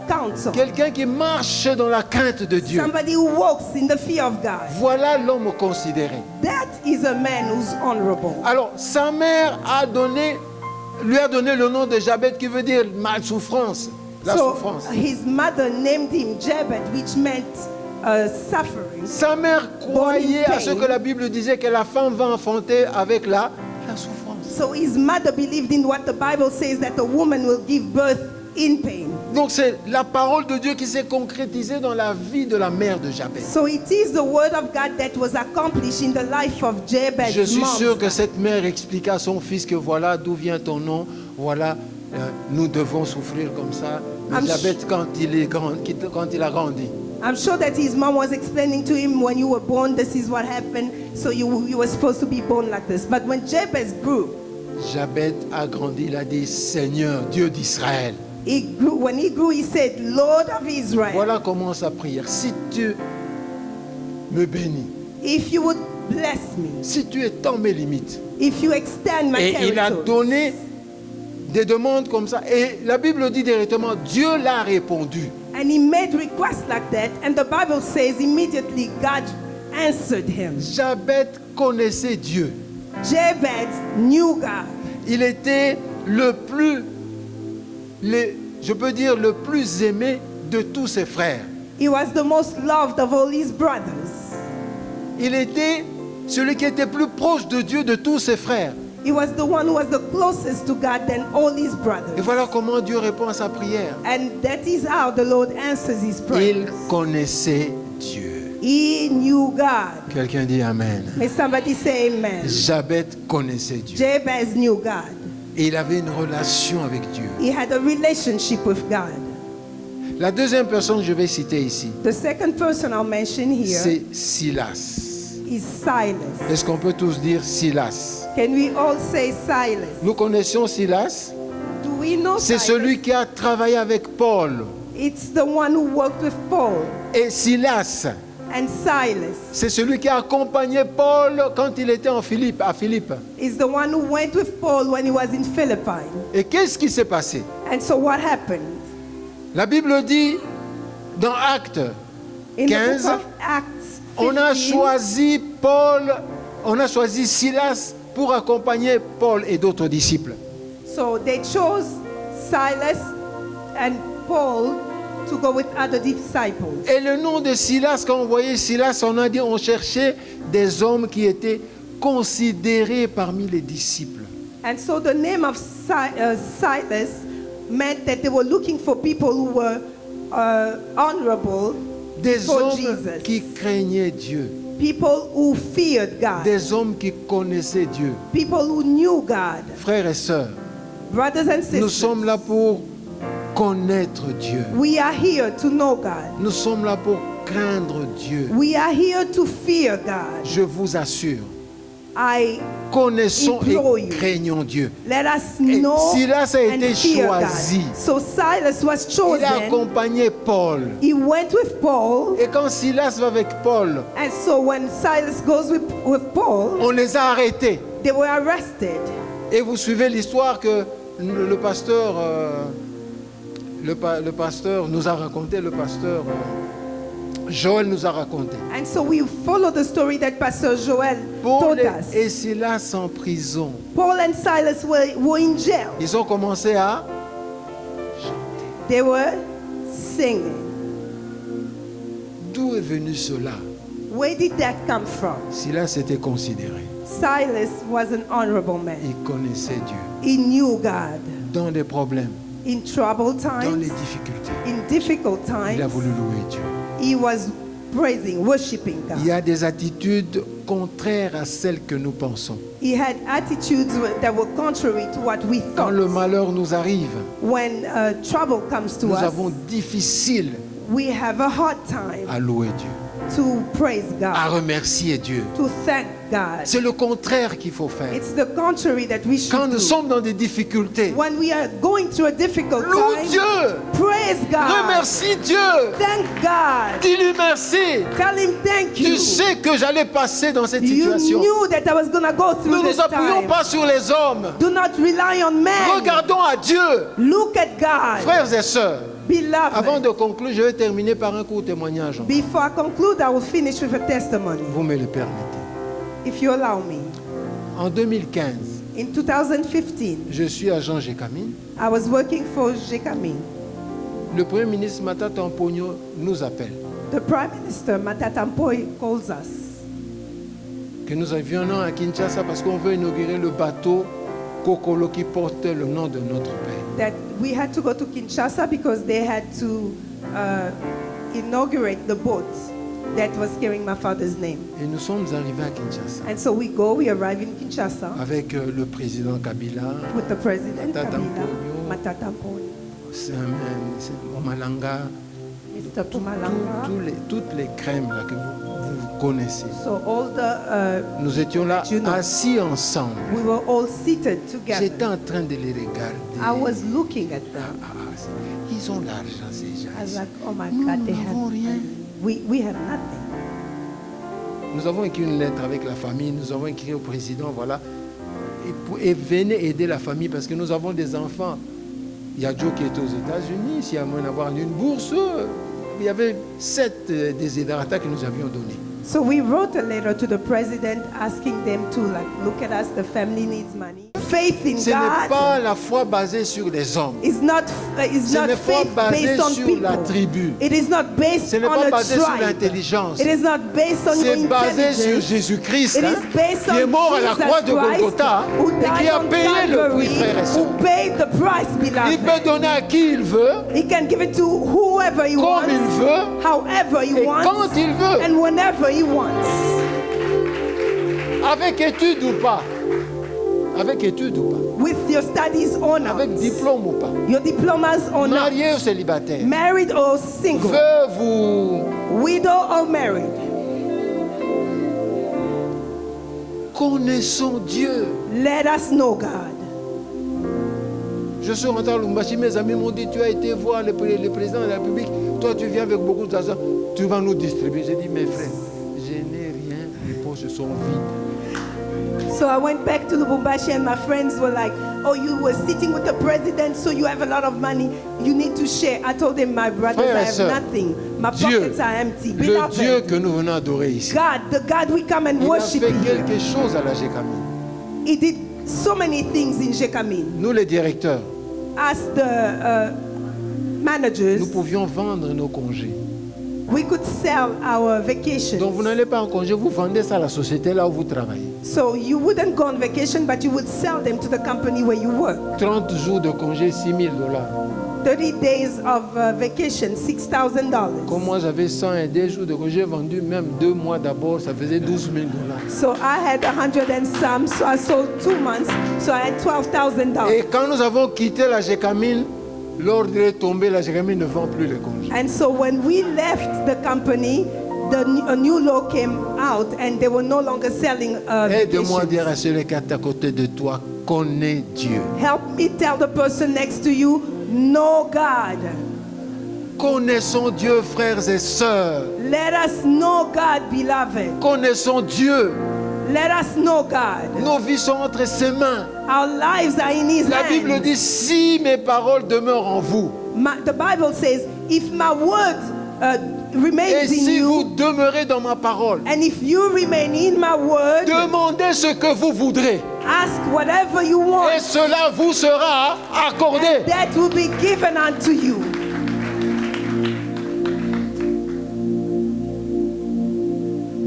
counts on, Quelqu'un qui marche dans la crainte de Dieu. somebody who walks in the fear of God. Voilà l'homme considéré. That is a man who's honorable. Alors, sa mère lui a donné le nom de Jabet qui veut dire mal souffrance. La So souffrance. his mother named him Jabez, which meant suffering. Sa mère croyait Born in à ce pain. que la Bible disait que la femme va enfanter avec la souffrance. So his mother believed in what the Bible says, that a woman will give birth in pain. Donc c'est la parole de Dieu qui s'est concrétisée dans la vie de la mère de Jabez. So it is the word of God that was accomplished in the life of Jabez. Je suis sûr que cette mère expliqua à son fils que voilà d'où vient ton nom, voilà nous devons souffrir comme ça. Mais I'm Jabez quand il a grandi, I'm sure that his mom was explaining to him, when you were born, this is what happened. So you were supposed to be born like this. But when Jabez grew, Jabez a grandi, il a dit Seigneur, Dieu d'Israël. when he grew, he said, Lord of Israel, Voilà comment sa prière. Si tu me bénis, if you would bless me, si tu étends mes limites. if you extend my Et il a territory. donné des demandes comme ça. Et la Bible dit directement, Dieu l'a répondu. And he made requests like that. And the Bible says immediately God answered him. Jabez connaissait Dieu. Jabez knew God. Il était je peux dire, le plus aimé de tous ses frères. He was the most loved of all his brothers. Il était celui qui était plus proche de Dieu de tous ses frères. He was the one who was the closest to God than all his Et brothers. voilà comment Dieu répond à sa prière. And that is how the Lord answers his Il prayers. connaissait Dieu. He knew God. Quelqu'un dit Amen. May somebody say amen. Jabez connaissait Dieu. Jabez knew God. Et il avait une relation avec Dieu. He had a relationship with God. La deuxième personne que je vais citer ici, The second person I'll mention here c'est Silas. is Silas. Est-ce qu'on peut tous dire Silas? Can we all say Silas? Nous connaissions Silas. Do we know C'est Silas? celui qui a travaillé avec Paul. It's the one who worked with Paul. Et Silas, And Silas c'est celui qui a accompagné Paul quand il était à Philippe. is the one who went with Paul when he was in Philippi. Et qu'est-ce qui s'est passé? And so what happened? La Bible dit dans Actes, In the 15, book of Acts on a 15, choisi Silas pour accompagner Paul et d'autres disciples. so they chose Silas and Paul to go with other disciples. Et le nom de Silas, quand on voyait Silas, on cherchait des hommes qui étaient considérés parmi les disciples. And so the name of Silas meant that they were looking for people who were honorable Des for hommes Jesus. qui craignaient Dieu. People who feared God. Des hommes qui connaissaient Dieu. People who knew God. Frères et sœurs, Brothers and nous sisters, sommes là pour connaître Dieu. we are here to know God. Nous sommes là pour craindre Dieu. We are here to fear God. Je vous assure, I connaissons implore et you. craignons Dieu. Let us Et know Silas a and été fear choisi. God. So Silas was Il a chosen. accompagné Paul. He went with Paul. Et quand Silas va avec Paul, And so when Silas goes with Paul, on les a arrêtés. they were arrested. Et vous suivez l'histoire que le pasteur, le pasteur nous a raconté, le pasteur Joël nous a raconté. And so we follow the story that Pastor Joel Paul told us. et Silas en prison. Paul and Silas were in jail. Ils ont commencé à... They were singing. D'où est venu cela? Where did that come from? Silas était considéré. Silas was an honorable man. Il connaissait Dieu. He knew God. Dans des problèmes, In troubled dans times, les difficultés, in difficult il a times, voulu louer Dieu. he was praising, worshiping Il God. y a des attitudes contraires à celles que nous pensons. He had attitudes that were contrary to what we Quand thought. le malheur nous arrive, When trouble comes to nous us, avons difficile we have a hard time à louer Dieu, to praise à God, remercier Dieu. to thank God. C'est le contraire qu'il faut faire. It's the contrary that we should Quand nous do. sommes dans des difficultés, When we are going through a difficult loue time, Dieu, praise God. remercie Dieu, Thank God. dis-lui merci. Tell him thank you. Tu sais que j'allais passer dans cette You situation. knew that I was going to go Nous through ne this nous appuyons time. pas sur les hommes. Do not rely on men. Regardons à Dieu. Look at God. Frères et sœurs, avant Beloved, de conclure, je vais terminer par un court témoignage. before I conclude, I will finish with a testimony, Vous me le permettez. if you allow me. En 2015, In 2015, je suis agent GECAMIN. I was working for Jekamin. Le Premier ministre Matata Mponyo nous appelle The Prime Minister, Matata Mpoy, calls us que nous avions à Kinshasa parce qu'on veut inaugurer le bateau Kokolo qui porte le nom de notre Père. that we had to go to Kinshasa because they had to inaugurate the boat that was carrying my father's name. Et nous sommes arrivés à Kinshasa And so we arrive in Kinshasa avec le président Kabila, with the president, Matata Kabila, Mponyo, Matata Mpoy, Omalanga, Mr. Pumalanga. toutes les crèmes là, que vous connaissez. So all Nous étions là You know. assis ensemble. we were all seated J'étais together. en train de les regarder. I was looking at them. Ils ont l'argent, ces I was gens. like, oh my Nous God, they n'avons had, rien. we had nothing. Nous avons écrit une lettre avec la famille, nous avons écrit au président, voilà. Et venez aider la famille parce que nous avons des enfants. Il y a Joe qui était aux États-Unis, s'il y a moyen d'avoir une bourse, il y avait 7 desiderata que nous avions donnés. So we wrote a letter to the president asking them to look at us, the family needs money. Faith in Ce n'est God pas la foi basée sur les hommes. is not Ce n'est pas faith basé based on sur people. la tribu. It is not based Ce n'est on pas a basé sur tribe. l'intelligence. It is not based on your C'est basé sur intelligence. Jésus-Christ, It hein, is based qui est on mort à la Jesus croix de Christ, Golgotha who et qui died a on payé le prix, Calvary, frères et sœurs. who paid the price, Il beloved. peut donner à qui il veut, He can give it to whoever he comme wants, il veut, however he et wants, quand il veut, and whenever he wants. avec études ou pas. Avec études ou pas. With your studies or not, Avec diplôme ou pas. your diplomas or not, Marié ou célibataire. married or single, Veuve ou... widow or married. Connaissons Dieu. Let us know God. Je suis rentré à Lumbashi, mes amis m'ont dit, tu as été voir le président de la République, toi tu viens avec beaucoup d'argent, tu vas nous distribuer. J'ai dit, mes frères, je n'ai rien, les poches sont vides. So I went back to Lubumbashi and my friends were like, oh, you were sitting with the president, so you have a lot of money. You need to share. I told them, my brothers, Frères et I have sœurs, nothing. My Dieu, pockets are empty. le Beloved, Dieu que nous venons adorer ici, God, the God we come and il a worship fait here, quelque chose à la GECAMIN. He did so many things in Jekamin. Nous les directeurs, As the managers, nous pouvions vendre nos congés. we could sell our vacations. Donc vous n'allez pas en congé, vous vendez ça à la société là où vous travaillez. So you wouldn't go on vacation, but you would sell them to the company where you work. 30 jours de congé, $6,000. 30 days of vacation, $6,000. Comme moi j'avais 101 jours de que j'ai vendu même 2 mois d'abord, ça faisait $12,000. So I had 100 and some, so I sold 2 months, so I had $12,000. Et quand nous avons quitté la Gécamine, l'ordre est tombé, la Gécamine ne vend plus les congés. And so when we left the company, a new law came out and they were no longer selling Aide-moi à vacations. dire à celui qui est à côté de toi, connais Dieu. Help me tell the person next to you, know God. Connaissons Dieu, frères et sœurs. Let us know God, beloved. Connaissons Dieu. Let us know God. Nos vies sont entre ses mains. Our lives are in His La Bible hands. dit, si mes paroles demeurent en vous, The Bible says, if my word et remains in si vous you, demeurez dans ma parole, and if you remain in my word, demandez ce que vous voudrez. ask whatever you Et want, cela vous sera accordé. that will be given unto you.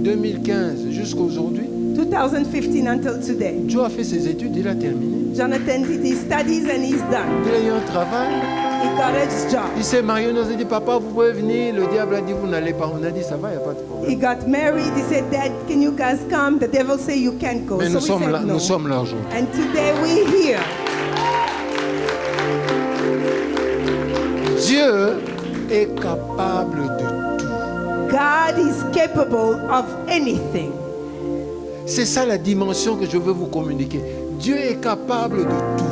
2015 jusqu'à aujourd'hui, 2015 until today. Joe a fait ses études, il a terminé. Jonathan did his studies and he's done. Il a eu un travail. He got his job. Il s'est marié, on nous a dit, papa, vous pouvez venir. Le diable a dit, vous n'allez pas. On a dit, ça va, il n'y a pas de problème. He got married. He said, Dad, can you guys come? The devil say you can't go. Mais So nous we sommes said là, no. nous sommes là aujourd'hui. And today we're here. Dieu est capable de tout. God is capable of anything. C'est ça la dimension que je veux vous communiquer. Dieu est capable de tout.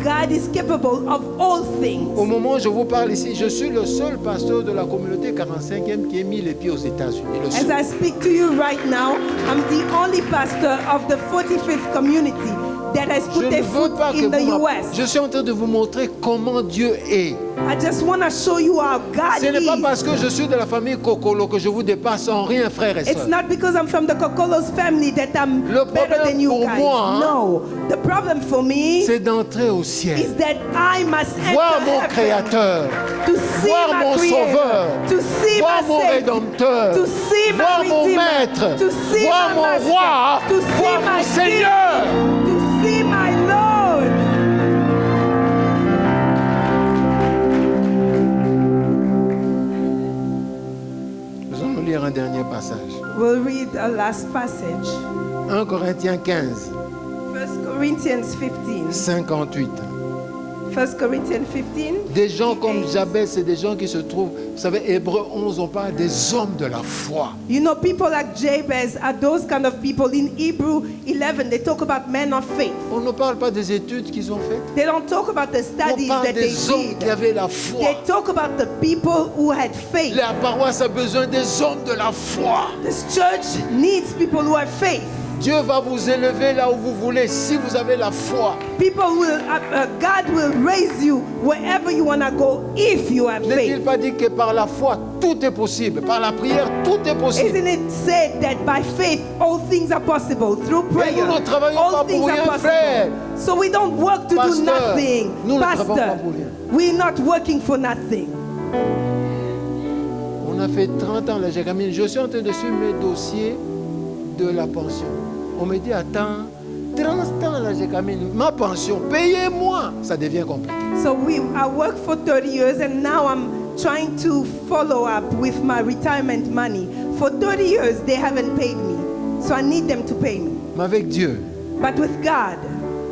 God is capable of all things. Au moment où je vous parle ici, je suis le seul pasteur de la communauté 45e qui ait mis les pieds aux États-Unis. Le As seul. I speak to you right now, I'm the only pastor of the 45th community that has Je put ne their veux foot pas que in the vous US. Je suis en train de vous montrer comment Dieu est. I just want to show you how God Ce n'est pas is. parce que je suis de la famille Kokolo que je vous dépasse en rien, frères et It's sœurs. not because I'm from the Kokolos family that I'm Le better problème than you pour guys. moi, hein, No. The problem for me C'est d'entrer au is ciel, that I must voir enter mon heaven Créateur, to see voir my mon Creator, Sauveur, to see voir my mon Savior, Rédempteur, to see my voir mon Redeemer, Maître, to see voir my mon Master, Roi, to see voir my mon Seigneur. King, to see my Lord. Nous allons lire un dernier passage. We'll read a last passage. 1 Corinthiens 15, 1 Corinthians 15. 58. 1 Corinthians 15. Des gens comme 58. Jabez, c'est des gens qui se trouvent, vous savez, Hébreux 11, on parle des hommes de la foi. You know, people like Jabez are those kind of people. In Hebrew 11, they talk about men of faith. On ne parle pas des études qu'ils ont faites. They don't talk about the On studies parle that they des hommes qui did. avaient la foi. They talk about the people who had faith. La paroisse a besoin des hommes de la foi. This church needs people who have faith. Dieu va vous élever là où vous voulez si vous avez la foi. People will, God will raise you wherever you want to go if you have N'est-il faith. pas dit que par la foi, tout est possible? Par la prière, tout est possible. Isn't it said that by faith all things are possible? Through prayer, nous ne travaillons pas all things pour are rien possible. faire. So we don't work to do Pasteur, nothing. nous ne travaillons Pastor, pas pour rien. we're not working for nothing. On a fait 30 ans la Jégamine. Je suis en train de suivre mes dossiers de la pension. On me dit, attends, 30 ans la Jégamine, ma pension, payez-moi. Ça devient compliqué. So I worked for 30 years and now I'm trying to follow up with my retirement money. For 30 years they haven't paid me. So I need them to pay me. Mais avec Dieu, But with God,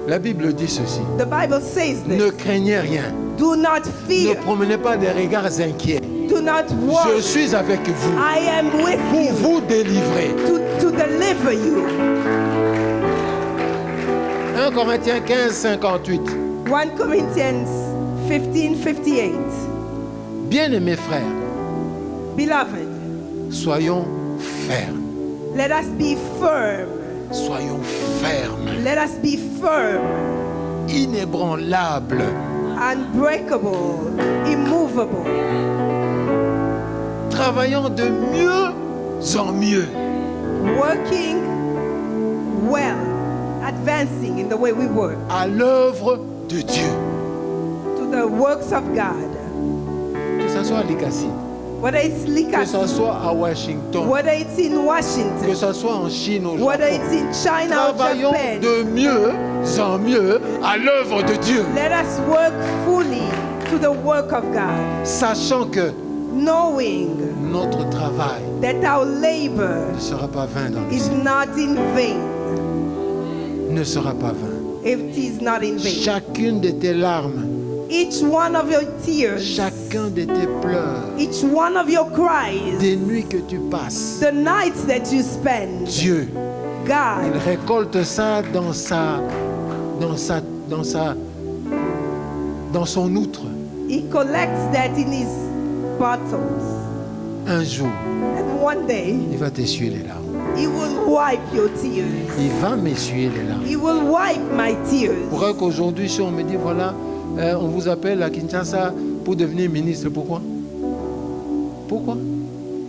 la Bible dit ceci. the Bible says Ne this. craignez rien. Do not Ne fear. promenez pas des regards inquiets. Do not Je worry. suis avec vous I am with pour you vous délivrer. to deliver you. 1 Corinthiens 15, 58. 1 Corinthians 15:58. Bien-aimés frères, Beloved, soyons fermes. let us be firm. Soyons fermes. Let us be firm, Inébranlables. unbreakable, immovable, Travaillons de mieux en mieux. working well, advancing in the way we work, À l'œuvre de Dieu. to the works of God. Que ce soit à Likasi, Whether it's que Likasi, ce soit à Washington, whether it's in que Washington, ce soit en Chine, au whether Japon. it's in China or Travaillons Japan, de mieux en mieux à l'œuvre de Dieu. let us work fully to the work of God, sachant que knowing notre travail that our labor ne sera pas vain dans le is ciel. not in vain. Ne sera pas vain. It is not in vain. Chacune de tes larmes, Each one of your tears, chacun de tes pleurs, each one of your cries, des nuits que tu passes, the nights that you spend, Dieu, il God, récolte ça dans son outre. He collects that in His bottles. Un jour, And one day, il va t'essuyer les larmes. He will wipe your tears. Il va m'essuyer les larmes. He will wipe my tears. Pourquoi qu'aujourd'hui, si on me dit, voilà, on vous appelle à Kinshasa pour devenir ministre, pourquoi? Pourquoi?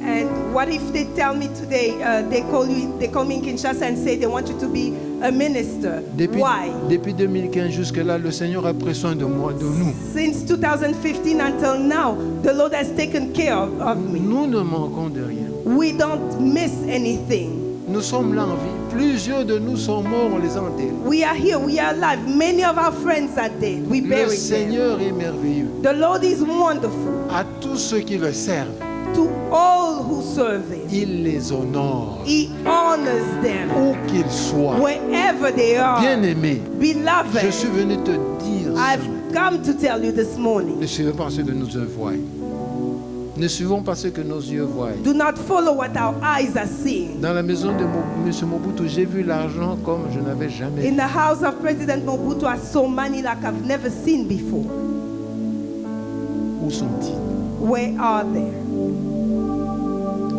And what if they tell me today, they call me in Kinshasa and say they want you to be a minister? Why? Depuis 2015 jusque-là, le Seigneur a pris soin de moi, de nous. Since 2015 until now, the Lord has taken care of me. Nous ne manquons de rien. We don't miss anything. Nous sommes là en vie. Plusieurs de nous sont morts, on les a enterrés. We are here, we are alive. Many of our friends are dead. We Le buried them. Seigneur est merveilleux. The Lord is wonderful. À tous ceux qui le servent, To all who serve Him, il les honore, He honors them où qu'ils soient. wherever they are. Bien-aimé, je Beloved, suis venu te dire, I've come to tell you this morning. ne suivons pas ce que nos yeux voient. Ne suivons pas ce que nos yeux voient. Do not follow what our eyes are seeing. Dans la maison de M. Mobutu, j'ai vu l'argent comme je n'avais jamais vu. In the house of President Mobutu, I saw money like I've never seen before. Où sont-ils? Where are they?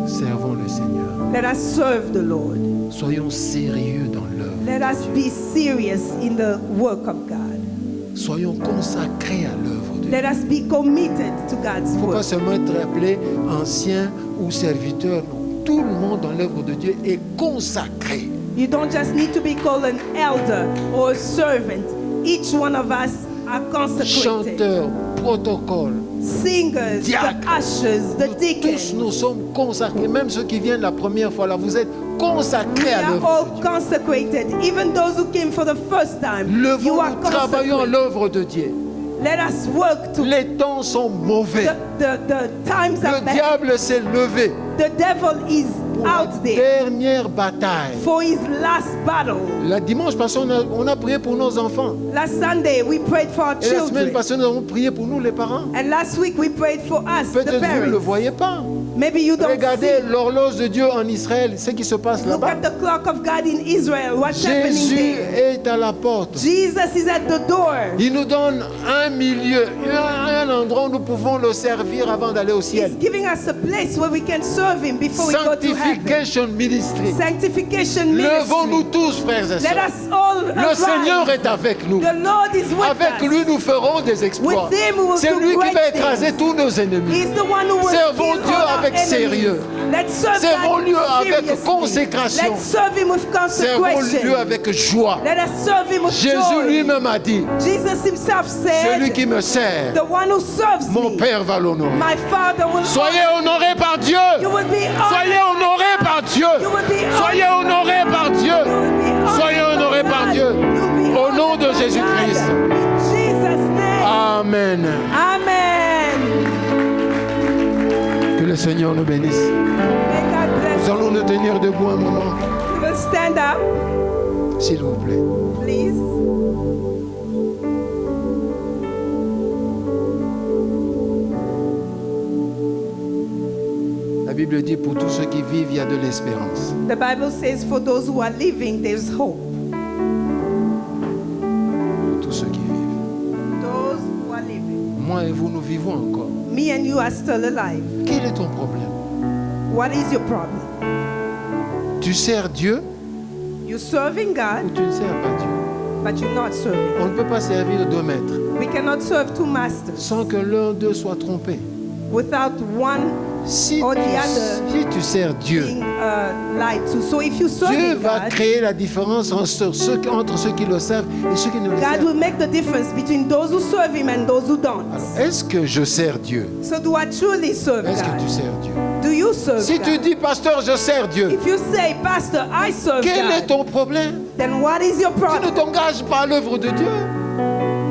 Servons le Seigneur. Let us serve the Lord. Soyons sérieux dans l'œuvre. Let us be serious in the work of God. Soyons consacrés à l'œuvre de Dieu. Let us be committed to God's Il ne faut pas work. seulement être appelé ancien ou serviteur. Non. Tout le monde dans l'œuvre de Dieu est consacré. You don't just need to be called an elder or a servant. Each one of us are consecrated. Chanteur, protocole. Singers, the Diacre. ushers, the Tous deacons. nous sommes consacrés. Même ceux qui viennent la première fois là, vous êtes consacrés We à are l'œuvre all de Dieu. consecrated. Even those who came for the first time, you Levons, are nous travaillons à consecrated. l'œuvre de Dieu. Let us work to Les temps sont mauvais. the times are Le bad. diable s'est levé The devil is pour la out there dernière bataille. for his last battle. La dimanche passé, on a prié pour nos enfants. Last Sunday we prayed for our Et la semaine children. passée, nous avons prié pour nous, les parents. And last week we prayed for us, the Peut-être vous ne le parents. voyez pas. Maybe you don't Regardez see. l'horloge de Dieu en Israël, ce qui se passe Look là-bas. at the clock of God in Israel. What's happening Jésus there? est à la porte. Jesus is at the door. Il nous donne un milieu, un endroit où nous pouvons le servir avant d'aller au ciel. He's giving us a place where we can serve him before we go to heaven. Sanctification ministry. Sanctification Levons-nous ministry. tous, frères et Let sœurs. us all Le Seigneur arise. est avec nous. The Lord is with Avec us. lui, nous ferons des exploits. With him we will C'est do lui qui great va écraser things. tous nos ennemis. He's the one who will Servons kill Dieu all our avec enemies. sérieux. Let's serve Servons-le God avec seriously. consécration. Let's serve him with Servons-le consecration. avec joie. Let us serve him with Jésus joy. lui-même a dit, Jesus himself celui said, qui me sert, the one who serves mon me, Père va l'honorer. my Father will Soyez honor. honorés par Dieu. You will be Soyez honored. honorés par Dieu. You will be Soyez honored. honorés par Dieu. You will be honored Soyez by honorés par God. Dieu. You'll be Au nom honored de by Jésus-Christ. God. In Jesus' name. Amen. Amen. Que le Seigneur nous bénisse. May God bless Nous allons nous tenir debout un moment, you. We will stand up, s'il vous plaît. please. La Bible dit, pour tous ceux qui vivent, il y a de l'espérance. The Bible says, for those who are living, there's hope. Pour tous ceux qui vivent. Those who are living. Moi et vous, nous vivons encore. Me and you are still alive. Quel est ton problème? What is your problem? Tu sers Dieu You're serving ou God, tu ne sers pas Dieu? but you're not serving. On ne peut pas servir deux maîtres We cannot serve two masters sans que l'un d'eux soit trompé. without one Si or the other tu sers Dieu, being lied to. So if you serve Dieu va God, créer la différence entre ceux qui le servent et ceux qui ne le God servent. will make the difference between those who serve Him and those who don't. Est-ce que je sers Dieu? So do I truly serve Est-ce que tu God? sers Dieu? Do you serve Si tu God? dis, pasteur, je sers Dieu, If you say, Pastor, I serve quel est God, ton problème? then what is your Tu ne problem? t'engages pas à l'œuvre de Dieu.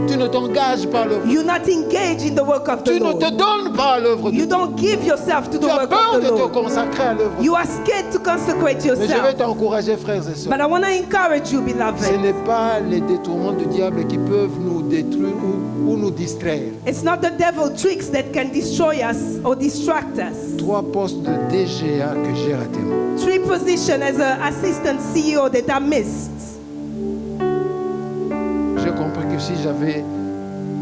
Tu Tu ne t'engages pas à l'œuvre. You're not engaged in the work of the Tu ne te Lord. donnes pas à l'œuvre de You Dieu. don't give yourself to the Tu as work peur of de the te Lord. consacrer à l'œuvre. You are scared to consecrate Mais je vais yourself. t'encourager, frères et sœurs. But I want to encourage you, Ce beloved. n'est pas les détournements du diable qui peuvent nous détruire ou nous distraire. It's not the devil tricks that can destroy us or distract us. 3 postes de DGA que j'ai ratés. 3 positions as an assistant CEO that I missed. J'ai compris que si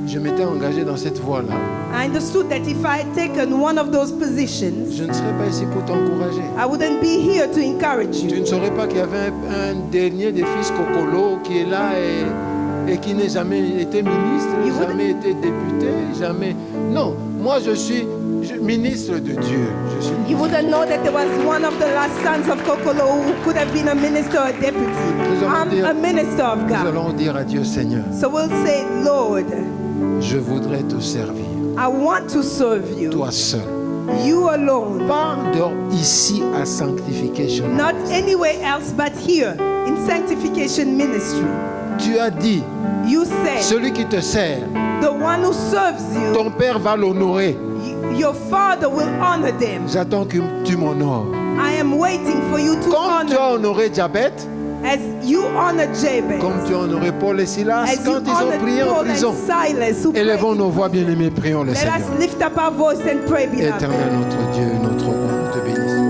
je m'étais engagé dans cette voie-là, I understood that if I had taken one of those positions, je ne serais pas ici pour t'encourager. I wouldn't be here to encourage Tu ne you. saurais pas qu'il y avait un dernier des fils Kokolo qui est là et qui n'a jamais été ministre, You wouldn't- jamais été député, jamais... Non, moi je suis ministre de Dieu. Je suis... You wouldn't know that there was one of the last sons of Kokolo who could have been a minister or a deputy. Nous allons I'm dire- a minister of Nous God. allons dire à Dieu, Seigneur, So we'll say, Lord, je voudrais te servir, I want to serve you. toi seul. You alone. Pas ici à Sanctification. Not anywhere else but here in sanctification ministry. Tu as dit, You said, celui qui te sert, the one who serves you, ton Père va l'honorer. your Father will honor them. J'attends que tu m'honores. I am waiting for you to Comme tu as honor honoré Jabet, as you honor Jabez, comme tu as honoré Paul et Silas as you quand ils ont honored prié en Paul prison. and Silas who prayed Élevons in nos voix, prison. bien-aimés, prions le Let Seigneur. us lift up our voice and pray, beloved. Éternel, notre Dieu, notre roi, nous te bénissons.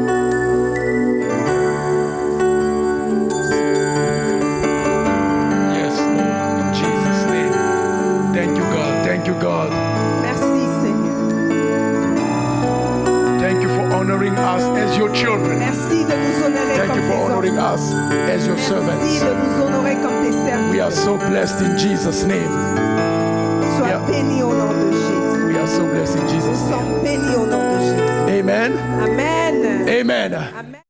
Yes, Lord, in Jesus' name. Thank you, God. Thank you, God. Merci, Seigneur. Thank you for honoring us as your children. Merci de nous honorer Thank comme you for tes honoring enfants. us as your Merci servants. de nous honorer comme tes We are serviteurs. so blessed in Jesus' name. Sois Yeah. béni au nom de Jésus. We are so blessed in Nous Jesus' name. sommes bénis au nom de Jésus. Amen. Amen. Amen. Amen.